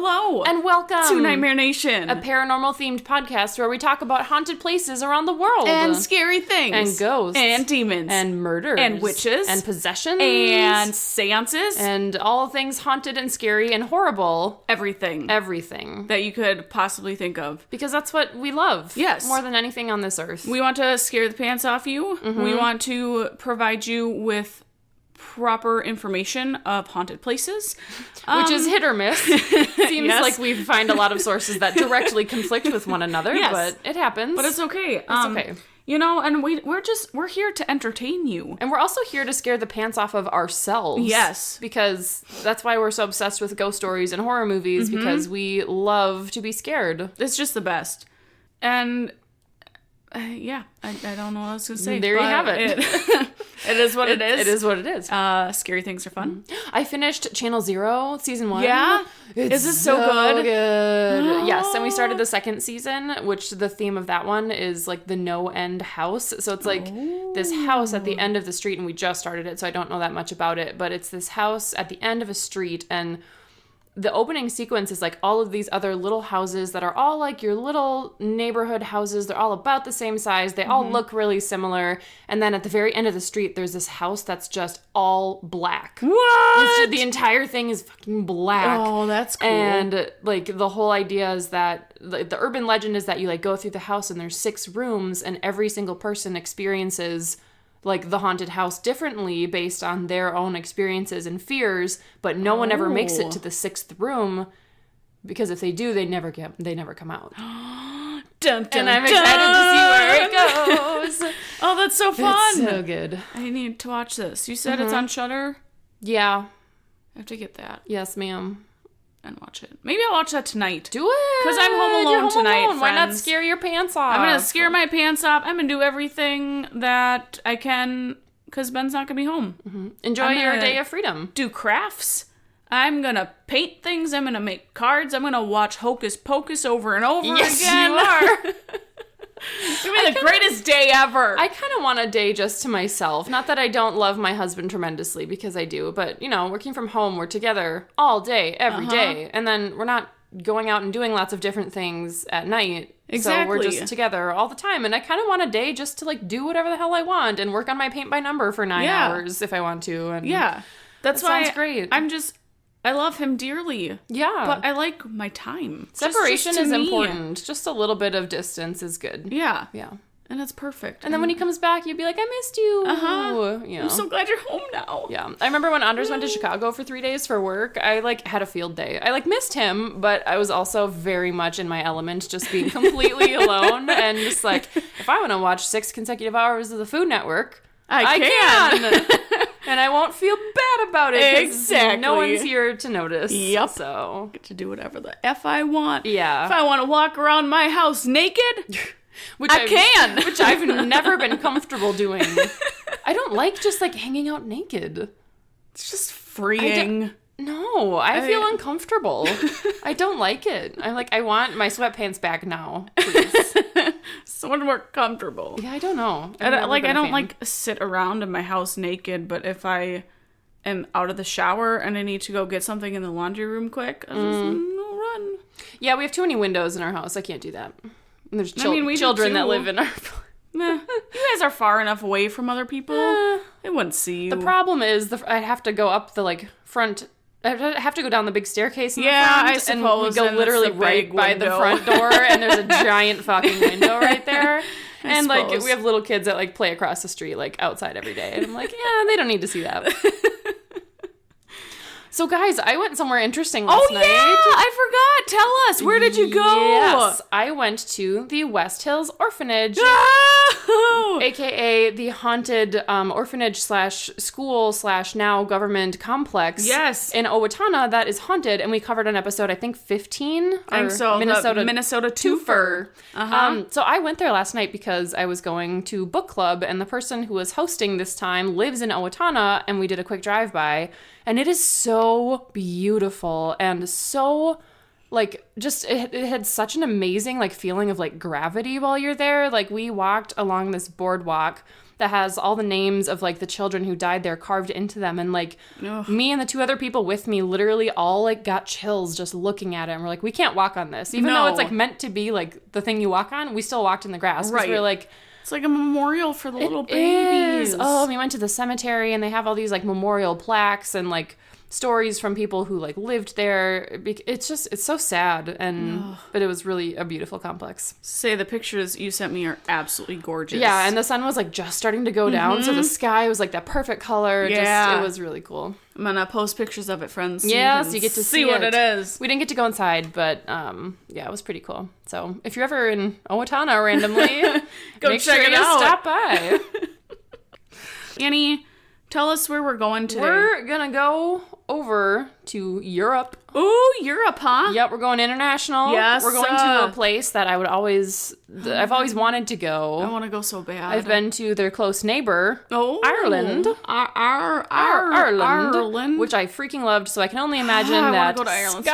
Hello. And welcome to Nightmare Nation, a paranormal-themed podcast where we talk about haunted places around the world. And scary things. And ghosts. And demons. And murders. And witches. And possessions. And seances. And all things haunted and scary and horrible. Everything. Everything. That you could possibly think of. Because that's what we love. Yes. More than anything on this earth. We want to scare the pants off you. Mm-hmm. We want to provide you with proper information of haunted places. Which is hit or miss. Seems yes. like we find a lot of sources that directly conflict with one another, yes. but it happens. But it's okay. It's okay. You know, and we're here to entertain you. And we're also here to scare the pants off of ourselves. Yes. Because that's why we're so obsessed with ghost stories and horror movies, because we love to be scared. It's just the best. And yeah, I don't know what else to say. There you have it. It is what it is. It is what it is. Scary things are fun. I finished Channel Zero, season 1. Yeah? Is it so good? Yes, and we started the second season, which the theme of that one is like the no-end house. So it's like this house at the end of the street, and we just started it, so I don't know that much about it, but it's this house at the end of a street, and the opening sequence is like all of these other little houses that are all like your little neighborhood houses. They're all about the same size. They all look really similar. And then at the very end of the street, there's this house that's just all black. What? The entire thing is fucking black. Oh, that's cool. And like the whole idea is that the urban legend is that you like go through the house and there's 6 rooms and every single person experiences like the haunted house differently based on their own experiences and fears, but no one ever makes it to the 6th room because if they do, they never come out. Dun, dun, and I'm excited to see where it goes. Oh, that's so fun. It's so good. I need to watch this. You said it's on Shudder? Yeah. I have to get that Yes, ma'am. and watch it. Maybe I'll watch that tonight. Do it. Because I'm home alone tonight, Why not friends. scare your pants off? I'm going to scare my pants off. I'm going to do everything that I can because Ben's not going to be home. Enjoy your day of freedom. Do crafts. I'm going to paint things. I'm going to make cards. I'm going to watch Hocus Pocus over and over again. Yes, you are. It's going to be the greatest day ever. I kind of want a day just to myself. Not that I don't love my husband tremendously, because I do. But, you know, working from home, we're together all day, every day. And then we're not going out and doing lots of different things at night. Exactly. So we're just together all the time. And I kind of want a day just to, like, do whatever the hell I want and work on my paint by number for 9 hours if I want to. And That's why sounds great. I love him dearly. Yeah. But I like my time. Separation just is me. important. Just a little bit of distance is good. Yeah. Yeah. And it's perfect. And then when he comes back, you'd be like, I missed you. You know. I'm so glad you're home now. Yeah. I remember when Anders went to Chicago for 3 days for work, I, like, had a field day. I, like, missed him, but I was also very much in my element, just being completely alone. And just, like, if I want to watch 6 consecutive hours of the Food Network, I can. And I won't feel bad about it. Exactly. No one's here to notice. Yep. So. Get to do whatever the F I want. Yeah. If I want to walk around my house naked, Which I can. Which I've never been comfortable doing. I don't like just, like, hanging out naked. it's just freeing. No, I feel uncomfortable. I don't like it. I'm like, I want my sweatpants back now, please. Someone more comfortable. Yeah, I don't know. I don't like sit around in my house naked, but if I am out of the shower and I need to go get something in the laundry room quick, I'll just run. Yeah, we have too many windows in our house. I can't do that. And there's we children do that too. live in our... Nah, you guys are far enough away from other people. They wouldn't see you. The problem is I have to go up the, like, front... I have to go down the big staircase in the Yeah, front. I suppose, And we go and literally it's the right big by the window. front door, and there's a giant fucking window right there. And, like, suppose. we have little kids that, like, play across the street, like, outside every day. And I'm like, yeah, they don't need to see that. So, guys, I went somewhere interesting last night. I forgot. Tell us. Where did you go? Yes, I went to the West Hills Orphanage, Oh! aka the haunted orphanage / school / now government complex. Yes. In Owatonna that is haunted, and we covered an episode, I think 15. I think so. Minnesota twofer. So I went there last night because I was going to book club, and the person who was hosting this time lives in Owatonna, and we did a quick drive-by. And it is so beautiful and so, like, just, it had such an amazing, like, feeling of, like, gravity while you're there. Like, we walked along this boardwalk that has all the names of, like, the children who died there carved into them. And, like, me and the 2 other people with me literally all, like, got chills just looking at it. And we're like, we can't walk on this. Even though it's, like, meant to be, like, the thing you walk on, we still walked in the grass. Right. We're like... It's like a memorial for the little babies. Oh, we went to the cemetery, and they have all these, like, memorial plaques and, like, stories from people who, like, lived there. It's so sad, but it was really a beautiful complex. Say, the pictures you sent me are absolutely gorgeous. Yeah, and the sun was, like, just starting to go down, so the sky was, like, that perfect color. It was really cool. I'm gonna post pictures of it, friends. So you get to see what it is. We didn't get to go inside, but yeah, it was pretty cool. So if you're ever in Owatonna randomly, go make check sure it out. Stop by. Annie, tell us where we're going today. We're gonna go over to Europe. Ooh, Europe, huh? Yep, we're going international. Yes. We're going to a place that I've always wanted to go. I want to go so bad. I've been to their close neighbor, Ireland. Ireland. Which I freaking loved, so I can only imagine that go to Ireland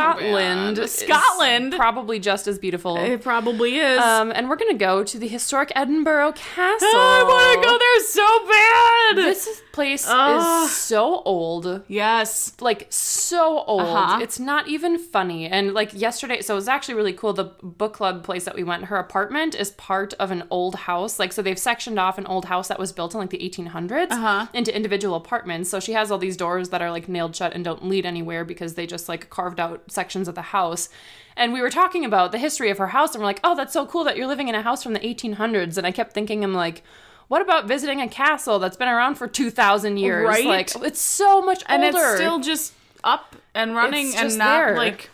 Scotland is probably just as beautiful. It probably is. And we're going to go to the historic Edinburgh Castle. I want to go there so bad! This place is so old. Yes. Like, so old. It's not even funny. And, like, yesterday, so it was actually really cool. The book club place that we went, her apartment is part of an old house. Like, so they've sectioned off an old house that was built in, like, the 1800s into individual apartments. So she has all these doors that are, like, nailed shut and don't lead anywhere because they just, like, carved out sections of the house. And we were talking about the history of her house, and we're like, oh, that's so cool that you're living in a house from the 1800s. And I kept thinking, I'm like, what about visiting a castle that's been around for 2,000 years? Right? Like, it's so much older. And it's still just up and running and not, there. Like,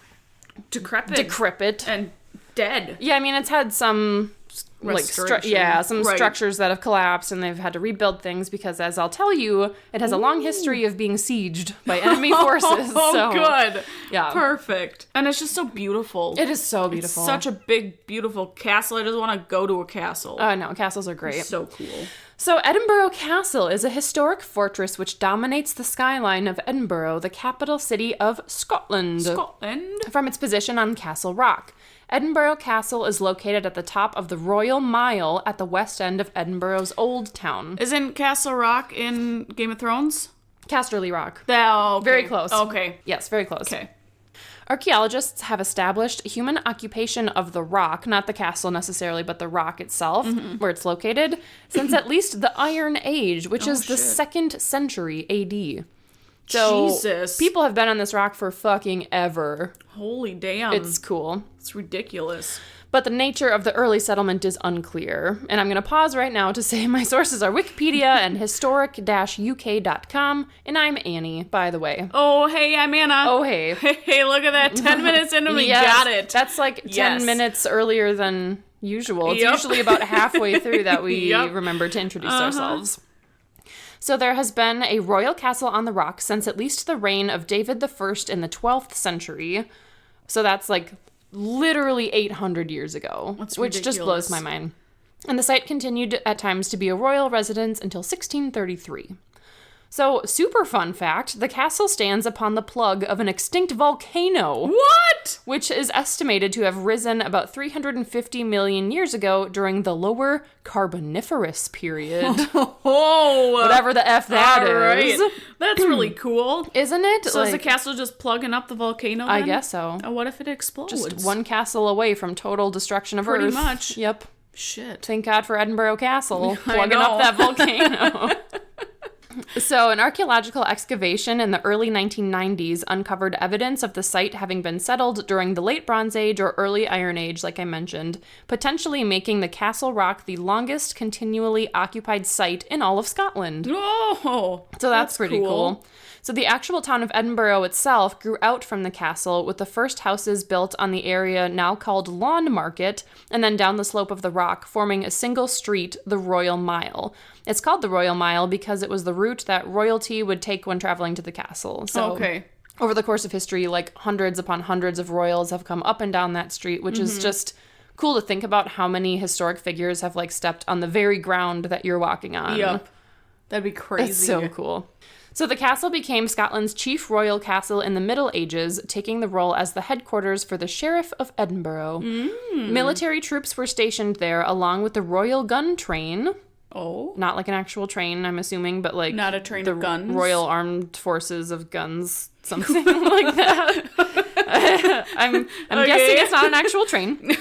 decrepit. And dead. Yeah, I mean, it's had some... structures that have collapsed, and they've had to rebuild things because, as I'll tell you, it has a long history of being sieged by enemy forces. Good. Yeah. Perfect. And it's just so beautiful. It is so beautiful. It's such a big, beautiful castle. I just want to go to a castle. No, castles are great. It's so cool. So Edinburgh Castle is a historic fortress which dominates the skyline of Edinburgh, the capital city of Scotland. From its position on Castle Rock. Edinburgh Castle is located at the top of the Royal Mile at the west end of Edinburgh's Old Town. Isn't Castle Rock in Game of Thrones? Casterly Rock. Okay. Very close. Okay. Yes, very close. Okay. Archaeologists have established human occupation of the rock, not the castle necessarily, but the rock itself, where it's located, since at least the Iron Age, which is the 2nd century AD. So Jesus. People have been on this rock for fucking ever. Holy damn. It's cool. It's ridiculous. But the nature of the early settlement is unclear. And I'm going to pause right now to say my sources are Wikipedia and historic-uk.com. And I'm Annie, by the way. Oh, hey, I'm Anna. Oh, hey. Hey, look at that. 10 minutes into me. Yes, got it. That's like 10 minutes earlier than usual. It's usually about halfway through that we remember to introduce ourselves. So there has been a royal castle on the rock since at least the reign of David I in the 12th century. So that's like literally 800 years ago, which just blows my mind. And the site continued at times to be a royal residence until 1633. So, super fun fact, the castle stands upon the plug of an extinct volcano. What? Which is estimated to have risen about 350 million years ago during the Lower Carboniferous period. Oh! Whatever the F that is. Right. That's really cool. Isn't it? So is the castle just plugging up the volcano then? I guess so. What if it explodes? Just one castle away from total destruction of Earth. Pretty much. Yep. Shit. Thank God for Edinburgh Castle. Plugging up that volcano. So, an archaeological excavation in the early 1990s uncovered evidence of the site having been settled during the Late Bronze Age or Early Iron Age, like I mentioned, potentially making the Castle Rock the longest continually occupied site in all of Scotland. Oh! So that's pretty cool. So the actual town of Edinburgh itself grew out from the castle, with the first houses built on the area now called Lawn Market, and then down the slope of the rock, forming a single street, the Royal Mile. It's called the Royal Mile because it was the route that royalty would take when traveling to the castle. So over the course of history, like hundreds upon hundreds of royals have come up and down that street, which is just cool to think about how many historic figures have like stepped on the very ground that you're walking on. Yep. That'd be crazy. It's so cool. So the castle became Scotland's chief royal castle in the Middle Ages, taking the role as the headquarters for the Sheriff of Edinburgh. Military troops were stationed there along with the Royal Gun Train. Oh. Not like an actual train, I'm assuming, but like Not a train of guns? Royal Armed Forces of Guns, something like that. I'm guessing it's not an actual train.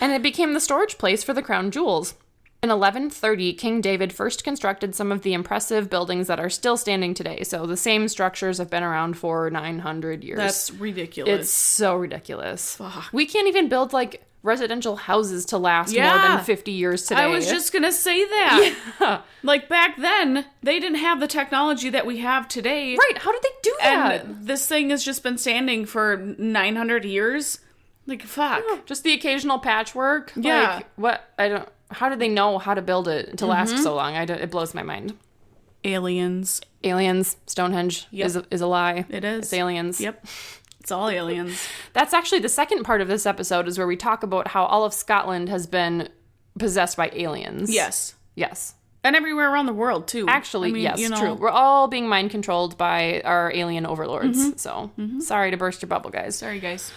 And it became the storage place for the crown jewels. In 1130, King David first constructed some of the impressive buildings that are still standing today. So the same structures have been around for 900 years. That's ridiculous. It's so ridiculous. Fuck. We can't even build, like, residential houses to last more than 50 years today. I was just going to say that. Yeah. Like, back then, they didn't have the technology that we have today. Right. How did they do that? And this thing has just been standing for 900 years. Like, fuck. Just the occasional patchwork. Yeah. Like, what? I don't... How did they know how to build it to last so long? It blows my mind. Aliens. Aliens. Stonehenge is a lie. It is. It's aliens. Yep. It's all aliens. That's actually the second part of this episode is where we talk about how all of Scotland has been possessed by aliens. Yes. Yes. And everywhere around the world, too. Actually, I mean, yes, you know, true. We're all being mind controlled by our alien overlords. So, sorry to burst your bubble, guys. Sorry, guys.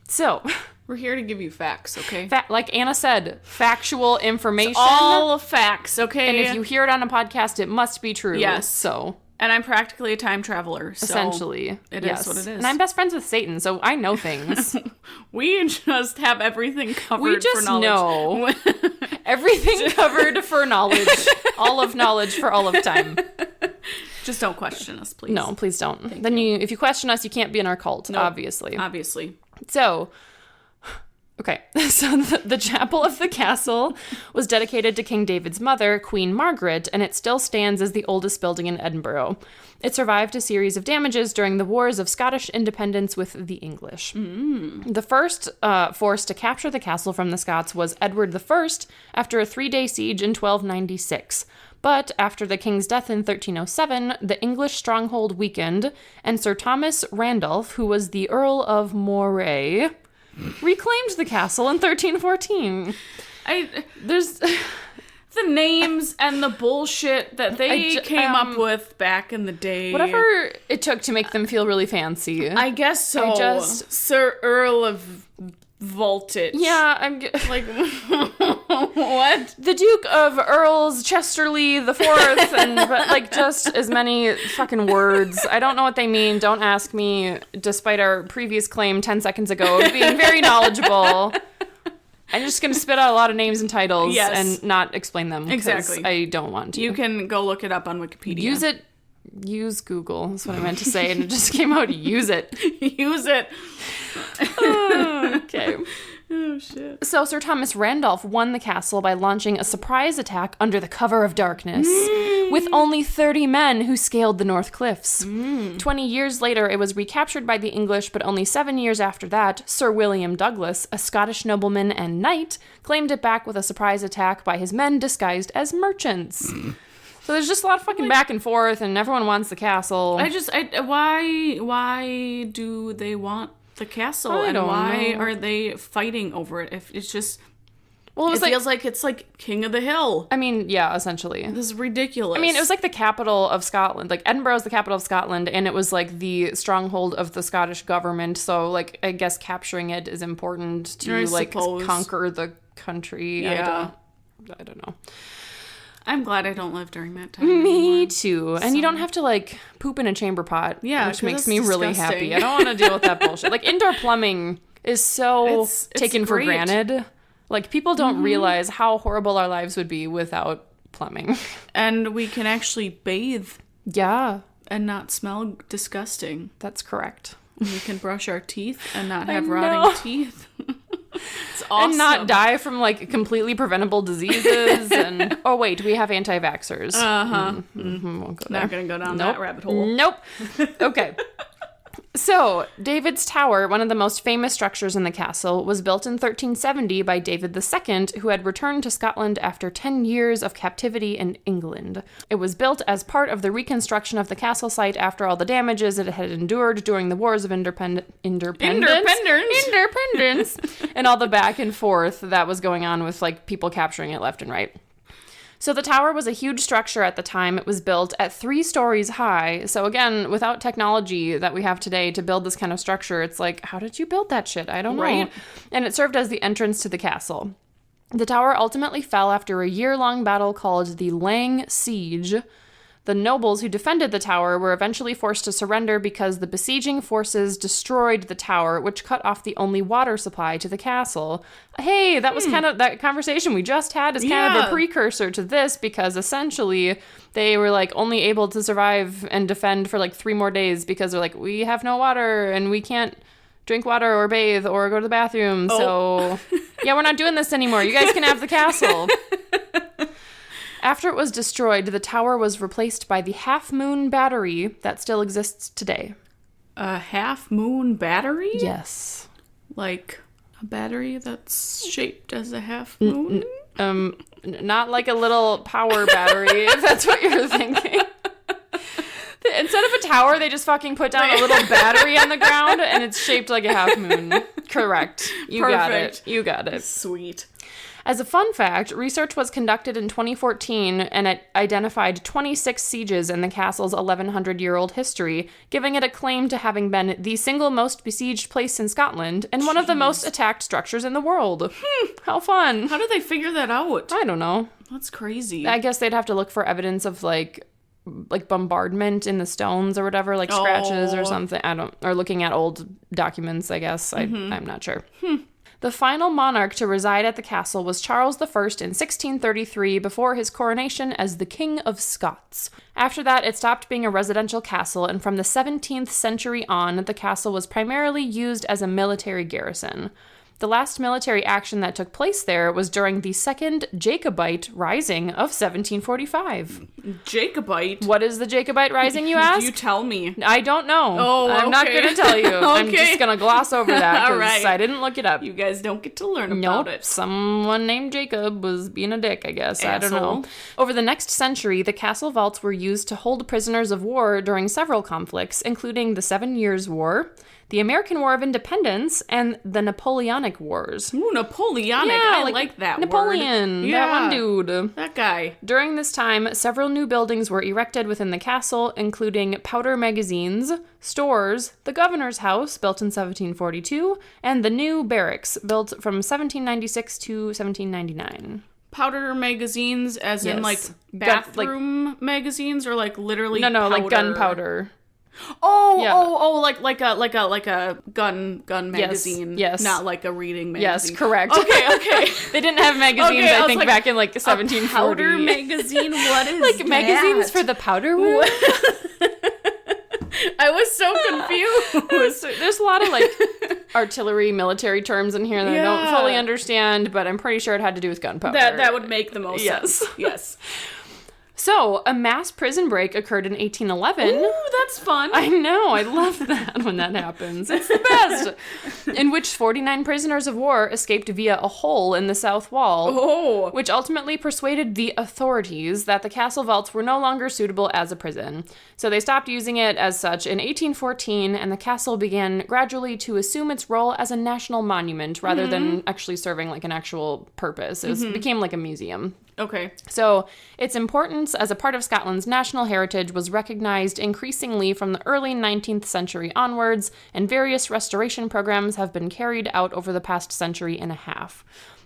So... We're here to give you facts, okay? Like Anna said, factual information. It's all facts, okay? And if you hear it on a podcast, it must be true. Yes. So... And I'm practically a time traveler, so... Essentially. It is what it is. And I'm best friends with Satan, so I know things. We just have everything covered We just for knowledge. know. Everything covered for knowledge. All of knowledge for all of time. Just don't question us, please. No, please don't. If you question us, you can't be in our cult, obviously. Obviously. So... Okay, so the chapel of the castle was dedicated to King David's mother, Queen Margaret, and it still stands as the oldest building in Edinburgh. It survived a series of damages during the Wars of Scottish Independence with the English. The first force to capture the castle from the Scots was Edward I after a 3-day siege in 1296. But after the king's death in 1307, the English stronghold weakened, and Sir Thomas Randolph, who was the Earl of Moray... reclaimed the castle in 1314. There's the names and the bullshit that they came up with back in the day. Whatever it took to make them feel really fancy. I guess so. Sir Earl of Voltage. Yeah, I'm like what? The Duke of Earls Chesterley the Fourth, and like just as many fucking words. I don't know what they mean. Don't ask me. Despite our previous claim 10 seconds ago of being very knowledgeable, I'm just gonna spit out a lot of names and titles and not explain them. Exactly. I don't want to. You can go look it up on Wikipedia. Use Google. That's what I meant to say, and it just came out. Use it. Use it. Okay. Oh, shit. So Sir Thomas Randolph won the castle by launching a surprise attack under the cover of darkness with only 30 men who scaled the North Cliffs. 20 years later, it was recaptured by the English, but only 7 years after that, Sir William Douglas, a Scottish nobleman and knight, claimed it back with a surprise attack by his men disguised as merchants. So there's just a lot of fucking back and forth, and everyone wants the castle. Why do they want the castle? Why are they fighting over it? If it's just... Well, it feels like it's like King of the Hill. I mean, yeah, essentially. This is ridiculous. I mean, it was like the capital of Scotland. Like, Edinburgh is the capital of Scotland, and it was like the stronghold of the Scottish government. So, like, I guess capturing it is important to, conquer the country. Yeah. I don't know. I'm glad I don't live during that time Me anymore. too. And you don't have to, like, poop in a chamber pot. Yeah, which makes me disgusting. really happy. I don't want to deal with that bullshit. Like, indoor plumbing is so taken for granted. Like, people don't realize how horrible our lives would be without plumbing. And we can actually bathe. Yeah. And not smell disgusting. That's correct. And we can brush our teeth and not have rotting teeth. It's awesome. And not die from, like, completely preventable diseases. And oh, wait, we have anti-vaxxers. Won't go there. Not going to go down that rabbit hole. Nope. Okay. So, David's Tower, one of the most famous structures in the castle, was built in 1370 by David II, who had returned to Scotland after 10 years of captivity in England. It was built as part of the reconstruction of the castle site after all the damages it had endured during the Wars of Independence and all the back and forth that was going on with, like, people capturing it left and right. So the tower was a huge structure at the time. It was built at 3 stories high. So again, without technology that we have today to build this kind of structure, it's like, how did you build that shit? I don't know. Right. And it served as the entrance to the castle. The tower ultimately fell after a year-long battle called the Lang Siege. The nobles who defended the tower were eventually forced to surrender because the besieging forces destroyed the tower, which cut off the only water supply to the castle. Hey, that was kind of that conversation we just had is kind of a precursor to this, because essentially they were like only able to survive and defend for like 3 more days because they're like, we have no water and we can't drink water or bathe or go to the bathroom. So yeah, we're not doing this anymore. You guys can have the castle. After it was destroyed, the tower was replaced by the Half Moon Battery that still exists today. A half moon battery? Yes. Like a battery that's shaped as a half moon? Not like a little power battery, if that's what you're thinking. Instead of a tower, they just fucking put down a little battery on the ground, and it's shaped like a half moon. Correct. You got it. You got it. Sweet. As a fun fact, research was conducted in 2014, and it identified 26 sieges in the castle's 1,100-year-old history, giving it a claim to having been the single most besieged place in Scotland and one of the most attacked structures in the world. How fun. How did they figure that out? I don't know. That's crazy. I guess they'd have to look for evidence of, like bombardment in the stones or whatever, like scratches or something. Or looking at old documents, I guess. I'm not sure. The final monarch to reside at the castle was Charles I in 1633 before his coronation as the King of Scots. After that, it stopped being a residential castle, and from the 17th century on, the castle was primarily used as a military garrison. The last military action that took place there was during the Second Jacobite Rising of 1745. Jacobite? What is the Jacobite Rising, you ask? You tell me. I don't know. Oh, I'm not going to tell you. I'm just going to gloss over that because right. I didn't look it up. You guys don't get to learn about it. Someone named Jacob was being a dick, I guess. Asshole. I don't know. Over the next century, the castle vaults were used to hold prisoners of war during several conflicts, including the 7 Years' War, the American War of Independence, and the Napoleonic Wars. Ooh, Napoleonic. Yeah, I like that Napoleon. word. Yeah. That one dude. That guy. During this time, several new buildings were erected within the castle, including powder magazines, stores, the governor's house, built in 1742, and the new barracks, built from 1796 to 1799. Powder magazines as in like bathroom magazines or like literally No, powder? like gunpowder. Like a gun magazine. Yes. Not like a reading magazine. Yes, correct. Okay. They didn't have magazines, I think, back in like 1740. Powder magazine? What is like that? magazines for the powder room? I was so confused. There's a lot of like artillery, military terms in here that I don't fully understand, but I'm pretty sure it had to do with gunpowder. That would make the most sense. Yes. So, a mass prison break occurred in 1811. Ooh, that's fun. I know. I love that when that happens. It's the best. In which 49 prisoners of war escaped via a hole in the south wall, which ultimately persuaded the authorities that the castle vaults were no longer suitable as a prison. So they stopped using it as such in 1814, and the castle began gradually to assume its role as a national monument rather than actually serving like an actual purpose. It became like a museum. Okay. So, its importance as a part of Scotland's national heritage was recognized increasingly from the early 19th century onwards, and various restoration programs have been carried out over the past century and a half.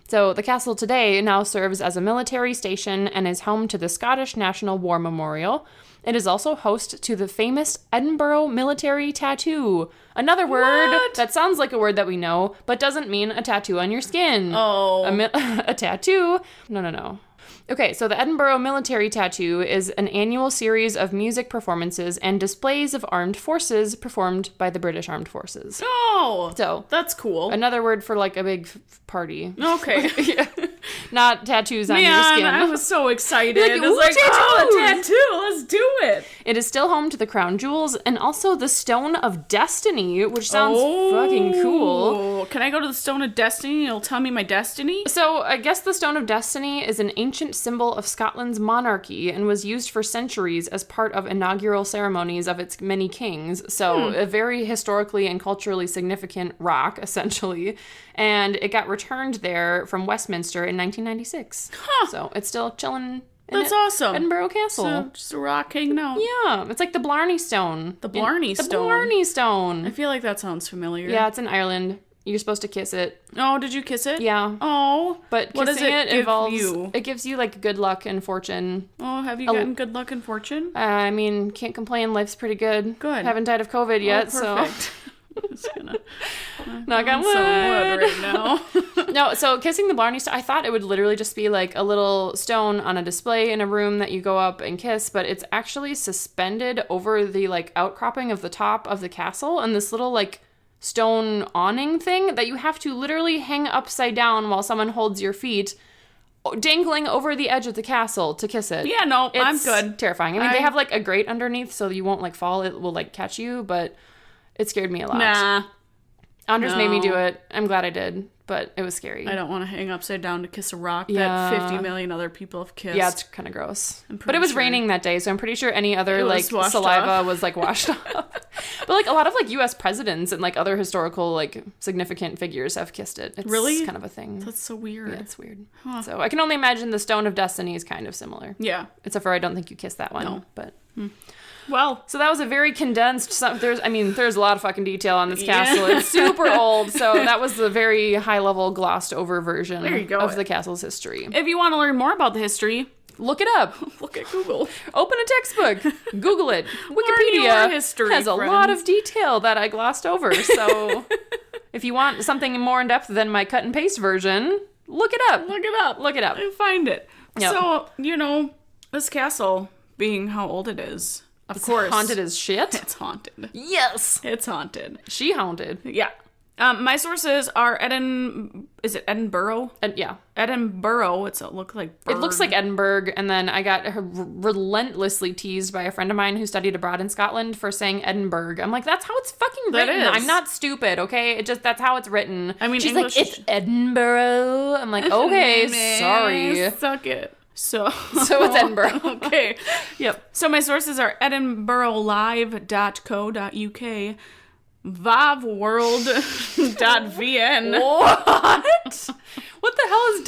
So, the castle today now serves as a military station and is home to the Scottish National War Memorial. It is also host to the famous Edinburgh military tattoo. Another word that sounds like a word that we know, but doesn't mean a tattoo on your skin. A tattoo? No. Okay, so the Edinburgh Military Tattoo is an annual series of music performances and displays of armed forces performed by the British Armed Forces. Oh, so that's cool. Another word for like a big party. Okay. Yeah. Not tattoos on your skin. I was so excited. Like, I was like, tattoos! a tattoo, let's do it. It is still home to the crown jewels and also the Stone of Destiny, which sounds fucking cool. Can I go to the Stone of Destiny and it'll tell me my destiny? So, I guess the Stone of Destiny is an ancient symbol of Scotland's monarchy and was used for centuries as part of inaugural ceremonies of its many kings. So, a very historically and culturally significant rock, essentially. And it got returned there from Westminster in 1996. So, it's still chilling. That's awesome. Edinburgh Castle. So, just a rock hanging out. Yeah, it's like the Blarney Stone. The Blarney Stone. The Blarney Stone. I feel like that sounds familiar. Yeah, it's in Ireland. You're supposed to kiss it. Oh, did you kiss it? Yeah. Oh. But what kissing does it give involves... you? It gives you, like, good luck and fortune. Oh, have you gotten good luck and fortune? I mean, can't complain. Life's pretty good. Good. Haven't died of COVID yet, perfect. I'm just gonna knock on wood. some wood right now. No, so kissing the Blarney Stone, I thought it would literally just be like a little stone on a display in a room that you go up and kiss, but it's actually suspended over the like outcropping of the top of the castle and this little like stone awning thing that you have to literally hang upside down while someone holds your feet dangling over the edge of the castle to kiss it. Yeah, no, I'm It's good. terrifying. I mean, they have like a grate underneath so you won't like fall. It will like catch you, but it scared me a lot. Nah. Anders made me do it. I'm glad I did, but it was scary. I don't want to hang upside down to kiss a rock Yeah. that 50 million other people have kissed. Yeah, it's kind of gross. I'm pretty But it was sure. raining that day, so I'm pretty sure any other It like was washed saliva off. was like washed off. But like a lot of like U.S. presidents and like other historical like significant figures have kissed it. It's Really? kind of a thing. That's so weird. Yeah, it's weird. Huh. So I can only imagine the Stone of Destiny is kind of similar. Yeah. Except for I don't think you kissed that one. No. But Well, so that was a very condensed. There's a lot of fucking detail on this Yeah. castle. It's super old, so that was the very high level, glossed over version There you go. of the castle's history. if you want to learn more about the history, Look it up. look at Google. Open a textbook. Google it. your Wikipedia history, has a friends. lot of detail that I glossed over. So if you want something more in depth than my cut and paste version, look it up. Look it up. Look it up. And find it. Yep. So, this castle, being how old it is, of course. Haunted as shit. It's haunted. Yes. It's haunted. She haunted. Yeah. My sources are is it Edinburgh? Yeah. Edinburgh. It looks like It looks like Edinburgh, and then I got relentlessly teased by a friend of mine who studied abroad in Scotland for saying Edinburgh. I'm like, that's how it's fucking That written. is. I'm not stupid, okay? that's how it's written. I mean, she's English- like, it's Edinburgh. I'm like, okay, sorry. Suck it. So So it's Edinburgh. Okay. Yep. So my sources are edinburghlive.co.uk, vavworld.vn. What? What the hell is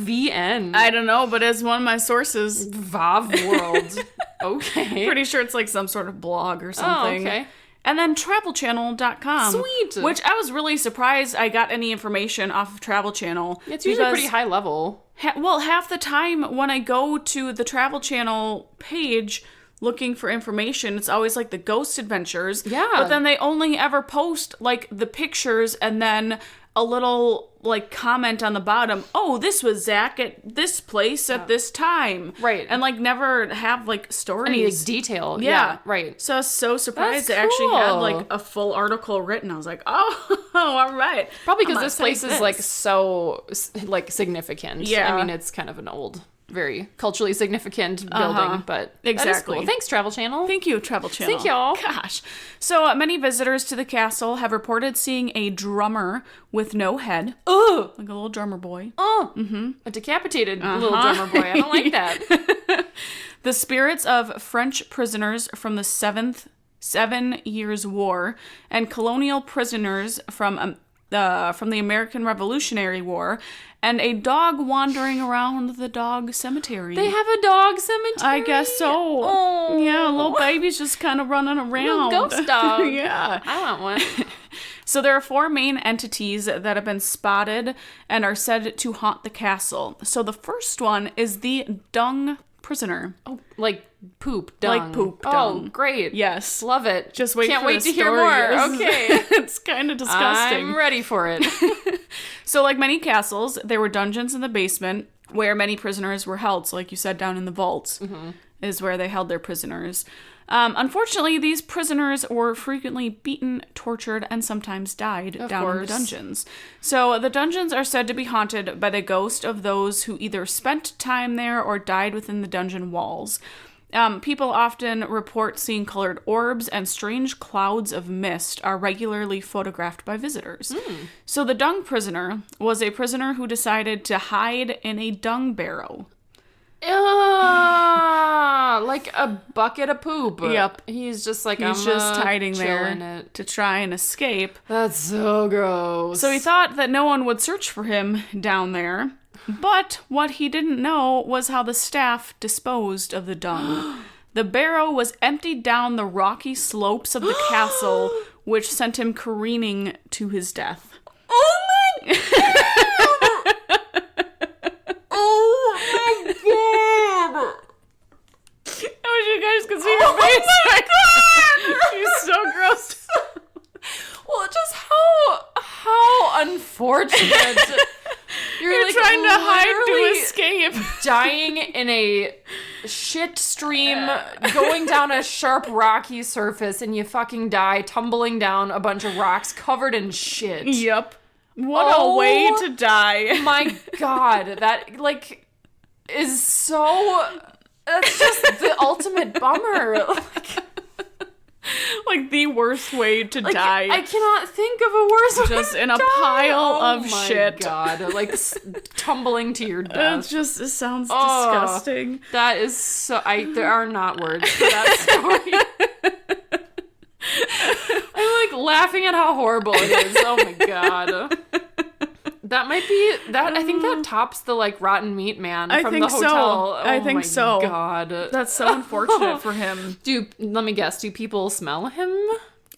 .vn? I don't know, but it's one of my sources. Vav World. Okay. Pretty sure it's like some sort of blog or something. Oh, okay. And then travelchannel.com. Sweet. Which I was really surprised I got any information off of Travel Channel. It's usually pretty high level. Half the time when I go to the Travel Channel page looking for information, it's always like the ghost adventures. Yeah. But then they only ever post like the pictures and then a little like comment on the bottom. Oh, this was Zach at this place at this time. Right. And like never have like stories. Any like detail. Yeah. Right. So I was so surprised That's they actually had cool. like a full article written. I was like, oh, all right. Probably I'm because gonna this place save is like this. so like significant. Yeah. I mean, it's kind of an old, very culturally significant building, but that is Exactly. cool. Thanks, Travel Channel. Thank you, Travel Channel. Thank y'all. Gosh. So many visitors to the castle have reported seeing a drummer with no head. Ugh. Like a little drummer boy. Oh. Mm-hmm. A decapitated little drummer boy. I don't like that. The spirits of French prisoners from the Seven Years' War and colonial prisoners from the American Revolutionary War, and a dog wandering around the dog cemetery. They have a dog cemetery. I guess so. Oh. Yeah, little baby's just kind of running around. Little ghost dog. Yeah. I want one. So there are 4 main entities that have been spotted and are said to haunt the castle. So the first one is the dung prisoner. Oh, like poop, dung. Like poop, Oh, dung. great. Yes. Love it. Just wait Can't for wait the to hear story. more. Okay. It's kind of disgusting. I'm ready for it. So like many castles, there were dungeons in the basement where many prisoners were held. So like you said, down in the vaults is where they held their prisoners. Unfortunately, these prisoners were frequently beaten, tortured, and sometimes died down in the dungeons. So the dungeons are said to be haunted by the ghost of those who either spent time there or died within the dungeon walls. People often report seeing colored orbs, and strange clouds of mist are regularly photographed by visitors. So the dung prisoner was a prisoner who decided to hide in a dung barrow. Like a bucket of poop. Yep. He's just like, He's I'm just hiding chill there in it. to try and escape. That's so gross. So he thought that no one would search for him down there. But what he didn't know was how the staff disposed of the dung. The barrow was emptied down the rocky slopes of the castle, which sent him careening to his death. Oh Oh my god! I wish you guys could see her face. Oh my god! She's so gross. Well, just how unfortunate. You're like trying to hide to literally escape. dying in a shit stream, going down a sharp rocky surface, and you fucking die tumbling down a bunch of rocks covered in shit. Yep. What a way to die. My god, that, like, is so... That's just the ultimate bummer. Like the worst way to die. I cannot think of a worse way just to in a die. pile of shit. Oh my god, like tumbling to your death. It sounds disgusting. That is so... there are not words for that story. I'm like laughing at how horrible it is. Oh my god. That might be that. I think that tops the like rotten meat man from the hotel. So. I think so. Oh my god, that's so unfortunate for him. Let me guess. Do people smell him?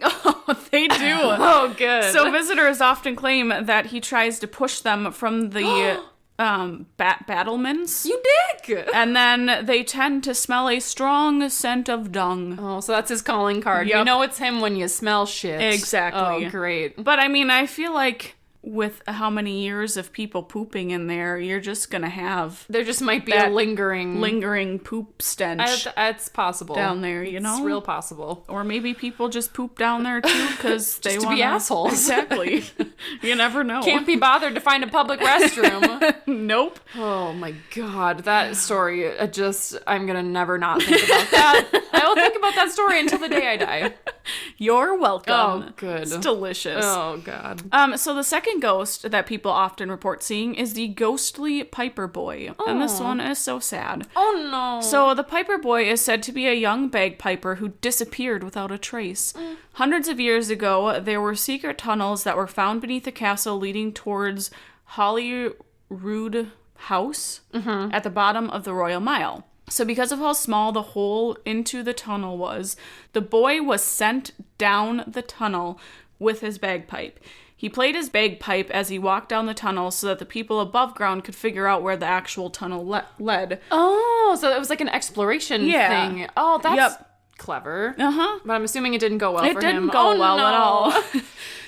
Oh, they do. Oh, good. So visitors often claim that he tries to push them from the battlements. You dick. And then they tend to smell a strong scent of dung. Oh, so that's his calling card. Yep. You know it's him when you smell shit. Exactly. Oh, great. But I mean, I feel like with how many years of people pooping in there, you're just gonna have there just might be a lingering poop stench. It's possible down there, you know, it's real possible. Or maybe people just poop down there too because they want to be assholes. Exactly. You never know. Can't be bothered to find a public restroom. Nope. Oh my god, that story. I'm gonna never not think about that. I will think about that story until the day I die. You're welcome. Oh, good. It's delicious. Oh god. So the second ghost that people often report seeing is the ghostly Piper Boy. And this one is so sad. Oh no. So the Piper Boy is said to be a young bagpiper who disappeared without a trace. Hundreds of years ago, there were secret tunnels that were found beneath the castle leading towards Holyrood House at the bottom of the Royal Mile. So because of how small the hole into the tunnel was, the boy was sent down the tunnel with his bagpipe. He played his bagpipe as he walked down the tunnel so that the people above ground could figure out where the actual tunnel led. Oh, so it was like an exploration thing. Oh, that's clever. Uh-huh. But I'm assuming it didn't go well for him. It didn't go well at all.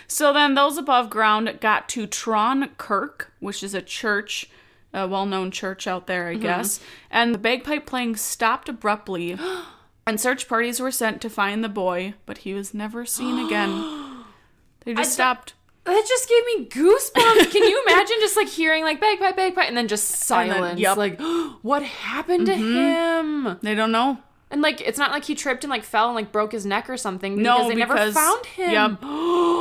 So then those above ground got to Tron Kirk, which is a church, a well-known church out there, I guess. And the bagpipe playing stopped abruptly, and search parties were sent to find the boy, but he was never seen again. They just stopped. That just gave me goosebumps. Can you imagine just like hearing like bagpipe, and then just silence? Then, like, what happened to him? They don't know. And like, it's not like he tripped and like fell and like broke his neck or something. No, they never found him. Yep.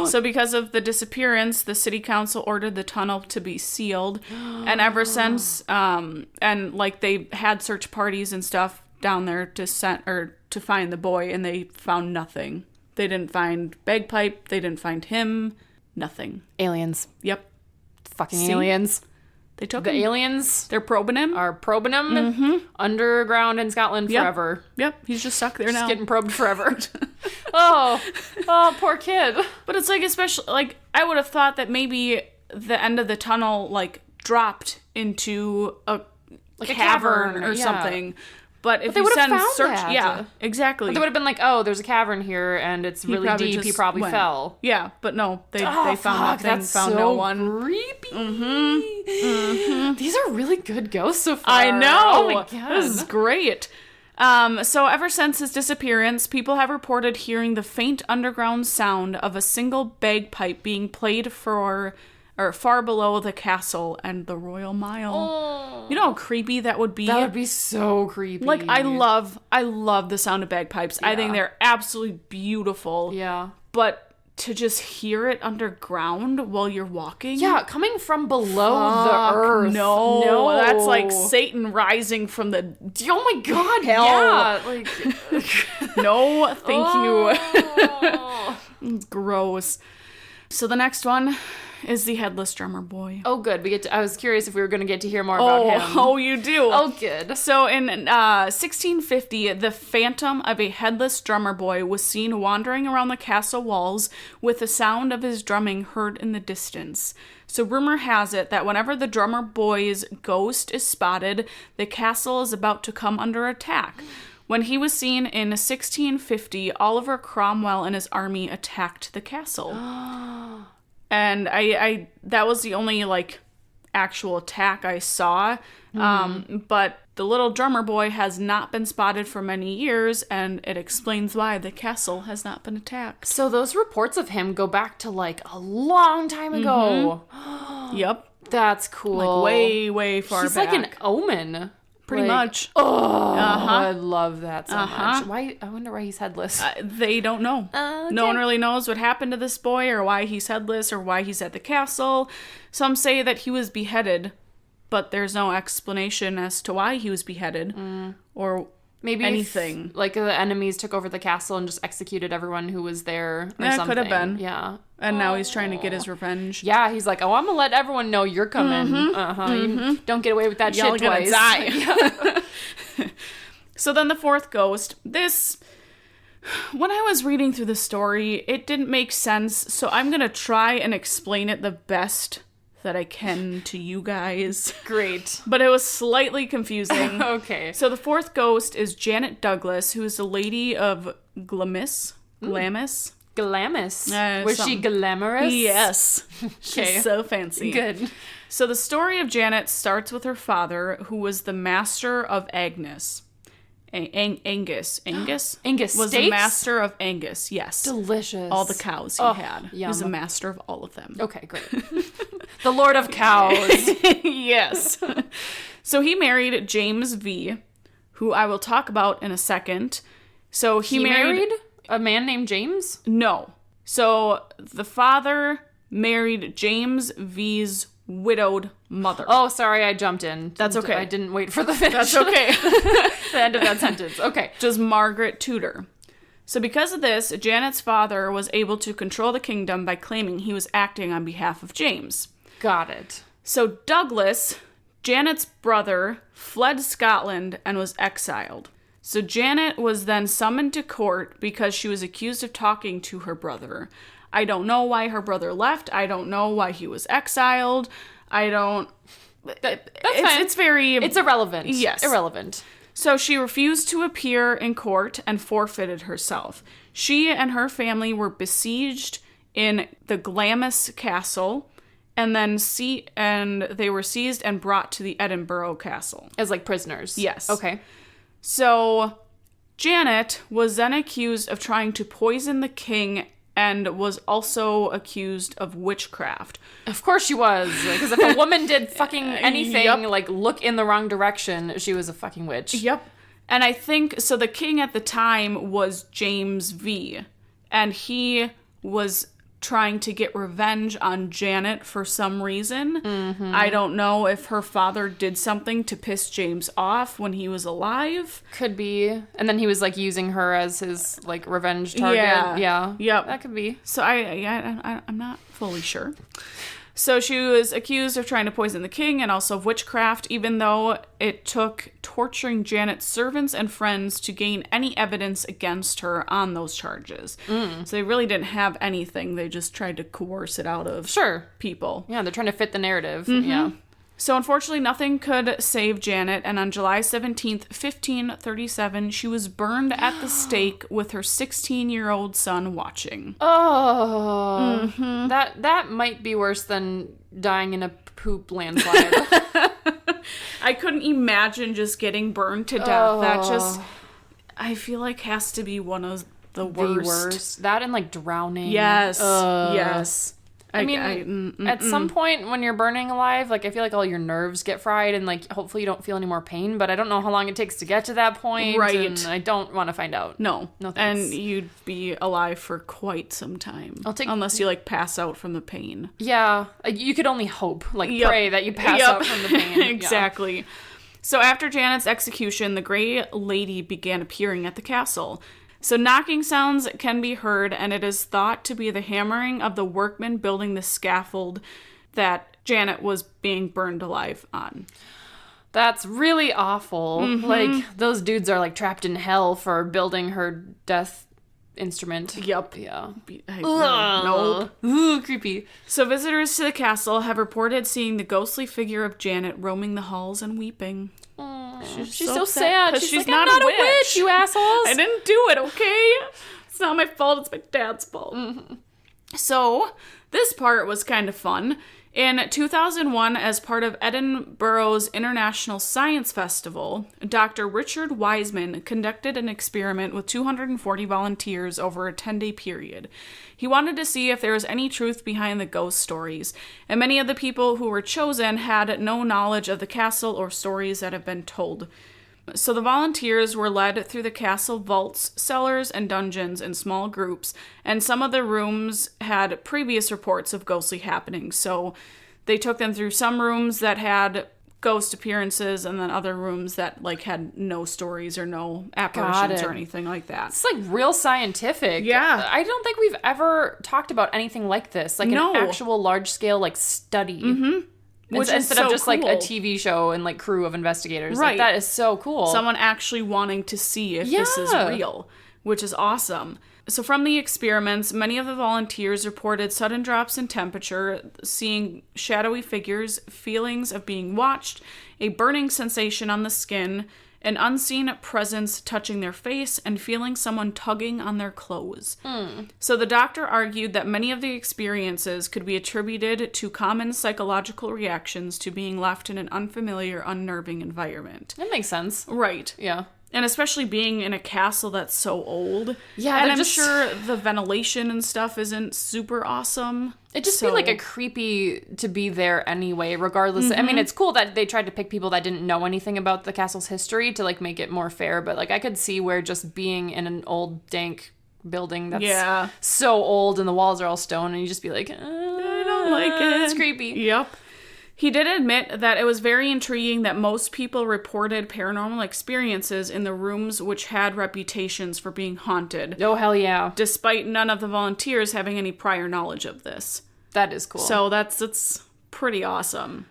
So because of the disappearance, the city council ordered the tunnel to be sealed, and ever since, and like they had search parties and stuff down there to find the boy, and they found nothing. They didn't find bagpipe. They didn't find him. Nothing. Aliens. Yep. Fucking aliens. They took the him. Aliens. They're probing him. Are probing him underground in Scotland forever. Yep. He's just stuck there now. Just getting probed forever. Oh, poor kid. But it's like, especially, like, I would have thought that maybe the end of the tunnel, like, dropped into a cavern or something. But if they you would have send found search, that. yeah, exactly. But they would have been like, oh, there's a cavern here and it's really deep. He probably fell. Yeah, but no, they found nothing. That's found so no one. Creepy. These are really good ghosts so far. I know. Oh my god, this is great. So ever since his disappearance, people have reported hearing the faint underground sound of a single bagpipe being played far below the castle and the Royal Mile. Oh. You know how creepy that would be? That would be so creepy. Like, I love the sound of bagpipes. Yeah. I think they're absolutely beautiful. Yeah. But to just hear it underground while you're walking? Yeah, coming from below the earth. No, that's like Satan rising from the... Oh my god, hell. Yeah. Like... No, thank you. Gross. So the next one is the headless drummer boy. Oh, good. I was curious if we were going to get to hear more about him. Oh, you do. Oh, good. So in 1650, the phantom of a headless drummer boy was seen wandering around the castle walls with the sound of his drumming heard in the distance. So rumor has it that whenever the drummer boy's ghost is spotted, the castle is about to come under attack. When he was seen in 1650, Oliver Cromwell and his army attacked the castle. And I that was the only, like, actual attack I saw. But the little drummer boy has not been spotted for many years, and it explains why the castle has not been attacked. So those reports of him go back to, like, a long time ago. Yep. That's cool. Like, way, way far He's back. like an omen. Pretty much. Oh, I love that so much. Why? I wonder why he's headless. They don't know. Okay. No one really knows what happened to this boy or why he's headless or why he's at the castle. Some say that he was beheaded, but there's no explanation as to why he was beheaded or maybe anything. Like the enemies took over the castle and just executed everyone who was there or something. Could have been. Yeah. And now he's trying to get his revenge. Yeah, he's like, oh, I'm going to let everyone know you're coming. You don't get away with that Y'all shit twice. Die. So then the fourth ghost, when I was reading through the story, it didn't make sense. So I'm going to try and explain it the best that I can to you guys. Great. But it was slightly confusing. Okay. So the fourth ghost is Janet Douglas, who is the Lady of Glamis. Glamis? Glamis. Was she glamorous? Yes. Okay. She's so fancy. Good. So the story of Janet starts with her father, who was the master of Agnes. Angus. Angus? Angus was steaks? the master of Angus, yes. Delicious. All the cows he had. He was a yum. master of all of them. Okay, great. The Lord of Cows. Yes. So he married James V., who I will talk about in a second. So he married a man named James? No. So the father married James V's widowed mother. Oh, sorry, I jumped in. That's okay. I didn't wait for the finish. That's okay. The end of that sentence. Okay. Just Margaret Tudor. So because of this, Janet's father was able to control the kingdom by claiming he was acting on behalf of James. Got it. So Douglas, Janet's brother, fled Scotland and was exiled. So Janet was then summoned to court because she was accused of talking to her brother. I don't know why her brother left. I don't know why he was exiled. I don't... That's fine. It's very... It's irrelevant. Yes. Irrelevant. So she refused to appear in court and forfeited herself. She and her family were besieged in the Glamis Castle, and then they were seized and brought to the Edinburgh Castle. As, like, prisoners? Yes. Okay. So Janet was then accused of trying to poison the king and was also accused of witchcraft. Of course she was. Because if a woman did fucking anything, Yep. like, look in the wrong direction, she was a fucking witch. Yep. And I think, so the king at the time was James V. And he was trying to get revenge on Janet for some reason. Mm-hmm. I don't know if her father did something to piss James off when he was alive. Could be. And then he was, like, using her as his, like, revenge target. Yeah. Yep. That could be. So I'm not fully sure. So she was accused of trying to poison the king and also of witchcraft, even though it took torturing Janet's servants and friends to gain any evidence against her on those charges. So they really didn't have anything. They just tried to coerce it out of people. Yeah, they're trying to fit the narrative. Mm-hmm. Yeah. So unfortunately, nothing could save Janet, and on July 17th, 1537, she was burned at the stake with her 16-year-old son watching. Oh, that might be worse than dying in a poop landslide. I couldn't imagine just getting burned to death. That just, I feel like, has to be one of the worst. That and, like, drowning. Yes, yes. I mean, at some point when you're burning alive, like, I feel like all your nerves get fried and, like, hopefully you don't feel any more pain, but I don't know how long it takes to get to that point. Right. And I don't want to find out. No. Thanks. And you'd be alive for quite some time. Unless you, like, pass out from the pain. Yeah. You could only hope, like, pray that you pass out from the pain. Exactly. Yeah. So after Janet's execution, the Grey Lady began appearing at the castle. So knocking sounds can be heard, and it is thought to be the hammering of the workmen building the scaffold that Janet was being burned alive on. That's really awful. Mm-hmm. Like, those dudes are, like, trapped in hell for building her death instrument. Yup. Yeah. Nope. Ooh, creepy. So visitors to the castle have reported seeing the ghostly figure of Janet roaming the halls and weeping. She's so sad. She's like, not I'm not a a witch, you assholes. I didn't do it, okay? It's not my fault, it's my dad's fault. Mm-hmm. So, this part was kind of fun. In 2001, as part of Edinburgh's International Science Festival, Dr. Richard Wiseman conducted an experiment with 240 volunteers over a 10-day period. He wanted to see if there was any truth behind the ghost stories, and many of the people who were chosen had no knowledge of the castle or stories that have been told. So the volunteers were led through the castle vaults, cellars, and dungeons in small groups, and some of the rooms had previous reports of ghostly happenings. So they took them through some rooms that had ghost appearances, and then other rooms that like had no stories or no apparitions or anything like that. It's like real scientific. Yeah. I don't think we've ever talked about anything like this, like an actual large-scale like study. Mm-hmm. Which instead is of just cool. like a TV show and like crew of investigators. Right. Like, that is so cool. Someone actually wanting to see if this is real, which is awesome. So from the experiments, many of the volunteers reported sudden drops in temperature, seeing shadowy figures, feelings of being watched, a burning sensation on the skin, an unseen presence touching their face, and feeling someone tugging on their clothes. So the doctor argued that many of the experiences could be attributed to common psychological reactions to being left in an unfamiliar, unnerving environment. That makes sense. Right. Yeah. And especially being in a castle that's so old. Yeah, and I'm sure the ventilation and stuff isn't super awesome. It'd just be like a creepy to be there anyway, regardless. I mean, it's cool that they tried to pick people that didn't know anything about the castle's history to like make it more fair, but like I could see where just being in an old dank building that's so old and the walls are all stone and you just be like, I don't like it. It's creepy. Yep. He did admit that it was very intriguing that most people reported paranormal experiences in the rooms which had reputations for being haunted. Oh, hell yeah. Despite none of the volunteers having any prior knowledge of this. That is cool. So it's pretty awesome.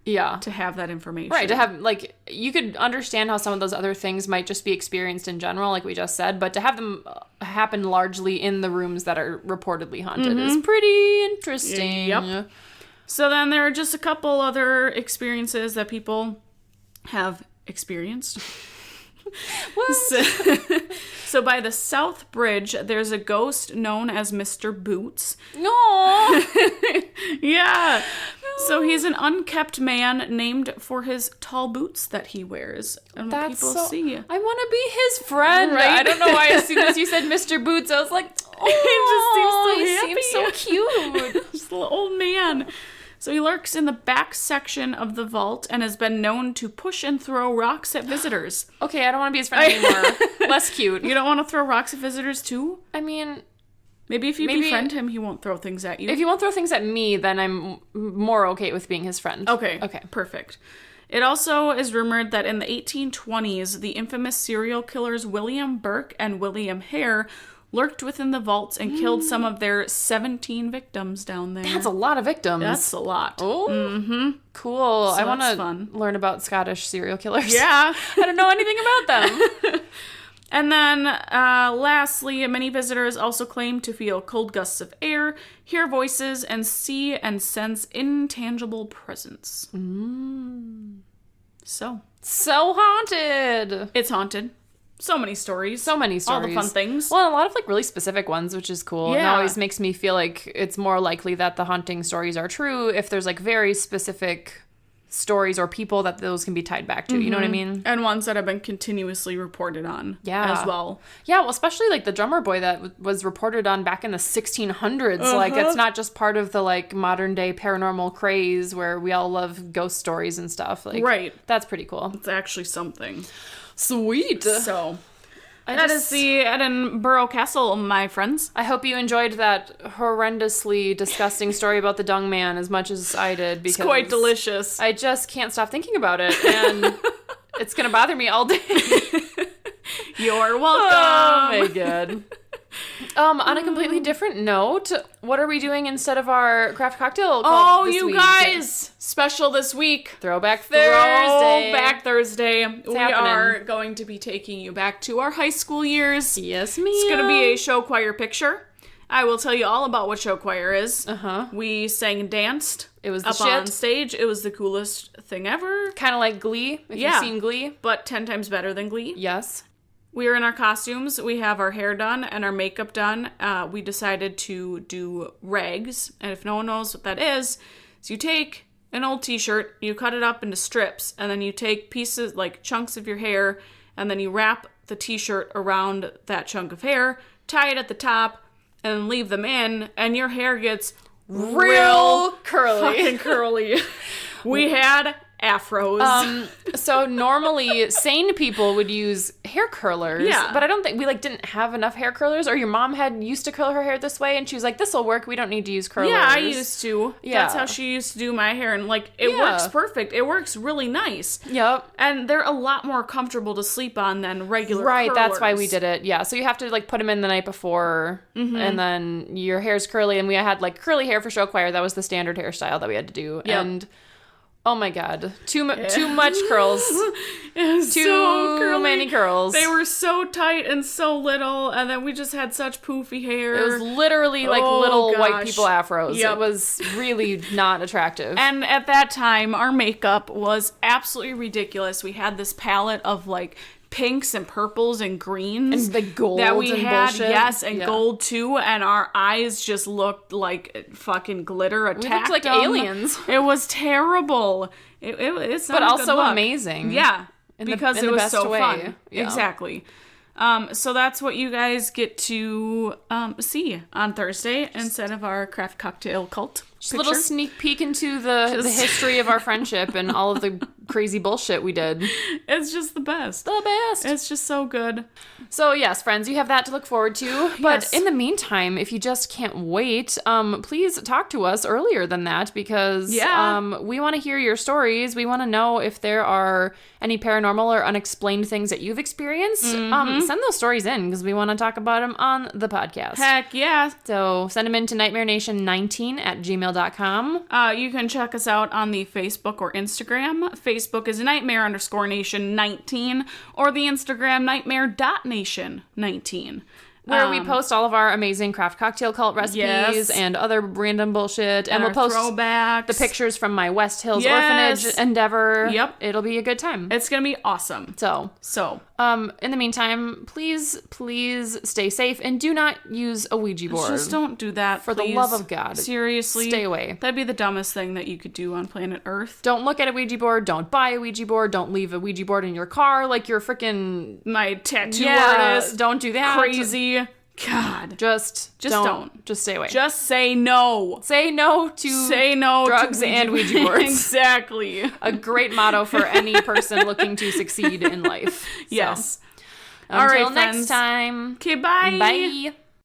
Yeah. To have that information. Right, to have, like, you could understand how some of those other things might just be experienced in general, like we just said, but to have them happen largely in the rooms that are reportedly haunted is pretty interesting. Yep. So then there are just a couple other experiences that people have experienced. So by the South Bridge, there's a ghost known as Mr. Boots. No. Yeah. So he's an unkept man named for his tall boots that he wears. And what people see. I want to be his friend. Right? I don't know why as soon as you said Mr. Boots, I was like, oh, he seems so cute. Just a little old man. So he lurks in the back section of the vault and has been known to push and throw rocks at visitors. Okay, I don't want to be his friend anymore. Less cute. You don't want to throw rocks at visitors too? I mean, maybe if you befriend him, he won't throw things at you. If he won't throw things at me, then I'm more okay with being his friend. Okay. Perfect. It also is rumored that in the 1820s, the infamous serial killers William Burke and William Hare lurked within the vaults and killed some of their 17 victims down there. That's a lot of victims. That's a lot. Oh, cool. So I want to learn about Scottish serial killers. Yeah. I don't know anything about them. And then, lastly, many visitors also claim to feel cold gusts of air, hear voices, and see and sense intangible presence. So haunted. It's haunted. So many stories. All the fun things. Well, a lot of like really specific ones, which is cool. Yeah. And it always makes me feel like it's more likely that the haunting stories are true if there's like very specific stories or people that those can be tied back to. You know what I mean? And ones that have been continuously reported on as well. Yeah, well, especially like the drummer boy that was reported on back in the 1600s. Like, it's not just part of the like modern day paranormal craze where we all love ghost stories and stuff. Like, right. That's pretty cool. It's actually something. Sweet. So, that is the Edinburgh Castle, my friends. I hope you enjoyed that horrendously disgusting story about the dung man as much as I did. Because it's quite delicious. I just can't stop thinking about it, and it's going to bother me all day. You're welcome. Oh my god. On a completely different note, what are we doing instead of our craft cocktail? Oh, this you week? Guys, special this week. Throwback Thursday. Throwback Thursday. We happening. are going to be taking you back to our high school years. Yes, ma'am. It's going to be a show choir picture. I will tell you all about what show choir is. Uh-huh. We sang and danced. It was the up shit. on stage. It was the coolest thing ever. Kind of like Glee, if you've seen Glee. But 10 times better than Glee. Yes. We are in our costumes. We have our hair done and our makeup done. We decided to do rags. And if no one knows what that is you take an old t-shirt, you cut it up into strips, and then you take pieces, like chunks of your hair, and then you wrap the t-shirt around that chunk of hair, tie it at the top, and then leave them in, and your hair gets real curly. fucking curly. We had afros. So normally sane people would use hair curlers. Yeah. But I don't think we didn't have enough hair curlers, or your mom used to curl her hair this way and she was like, this'll work, we don't need to use curlers. Yeah, I used to. Yeah. That's how she used to do my hair, and it works perfect. It works really nice. Yep. And they're a lot more comfortable to sleep on than regular Right, curlers. that's why we did it. Yeah, so you have to put them in the night before, and then your hair's curly, and we had curly hair for show choir. That was the standard hairstyle that we had to do. Yep. And oh my god, too much curls. It was Too so curly. many curls. They were so tight and so little, and then we just had such poofy hair. It was literally Oh, little white gosh. people afros. Yep. It was really not attractive. And at that time, our makeup was absolutely ridiculous. We had this palette of pinks and purples and greens And the gold that we and had, bullshit. yes, and Yeah. gold too. And our eyes just looked like fucking glitter attacked. We looked like them. aliens. It was terrible. It's not But a good also look. amazing. Yeah, In because the it was best so way. fun. Yeah. Exactly. So that's what you guys get to see on Thursday instead of our craft cocktail cult. Just a little sneak peek into the history of our friendship and all of the crazy bullshit we did. It's just the best. The best. It's just so good. So yes, friends, you have that to look forward to. But Yes. in the meantime, if you just can't wait, please talk to us earlier than that, because we want to hear your stories. We want to know if there are any paranormal or unexplained things that you've experienced. Send those stories in, because we want to talk about them on the podcast. Heck yeah. So send them in to nightmarenation19@gmail.com. You can check us out on the Facebook or Instagram. Facebook is nightmare_nation19, or the Instagram nightmare.nation19. Where we post all of our amazing craft cocktail cult recipes Yes. and other random bullshit. And our we'll post throwbacks. the pictures from my West Hills Yes. Orphanage endeavor. Yep. It'll be a good time. It's going to be awesome. So, So, in the meantime, please stay safe and do not use a Ouija board. just don't do that, For the please. love of God. Seriously. Stay away. That'd be the dumbest thing that you could do on planet Earth. Don't look at a Ouija board. Don't buy a Ouija board. Don't leave a Ouija board in your car like you're freaking My tattoo artist. Don't do that. Crazy. God. Just don't. Just stay away. Just say no. Say no to drugs to and Ouija boards. Exactly. A great motto for any person looking to succeed in life. So, Yes. Until All right, next friends. time. Okay, bye. Bye.